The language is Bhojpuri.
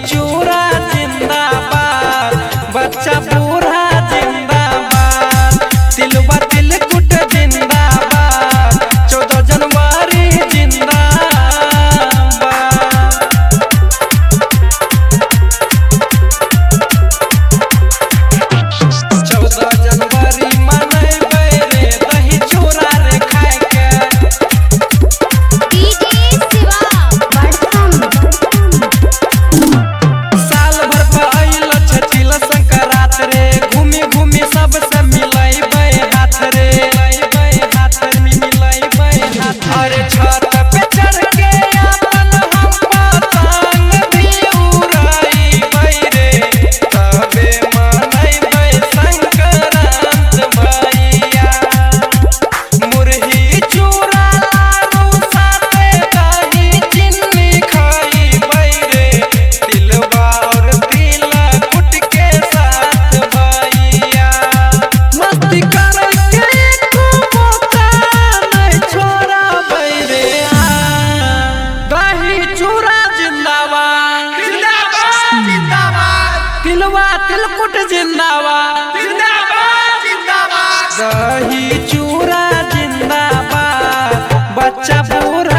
चूरा जिंदाबाद, बच्चा बूढ़ा जिंदाबाद, तिलवा तिलकुट जिंदाबाद, 14 जनवरी जिंदाबाद। 14 जनवरी मनाइबे रे दही चूरा रे खाए के। साल भर पे आइल छठिल संक्रांत रे, घूमी घूमी सबसे मिलाइबे हाथ रे, मिलाइबे हाथ। अरे छत पे चढ़ के अपन हम पतंग भी उड़ाइबे रे, तबे मनाइबे संक्रांत भैया। मुरही चूरा लाडू साथे दही चीनी खाइबे रे, तिलवा और तिलकुट के साथ भैया। मस्ती करे के एको मौका नहीं छोड़बै रे, दही चूरा जिंदाबाद, तिलवा तिलकुट जिंदाबाद, दही चूरा जिंदाबाद, बच्चा बूढ़ा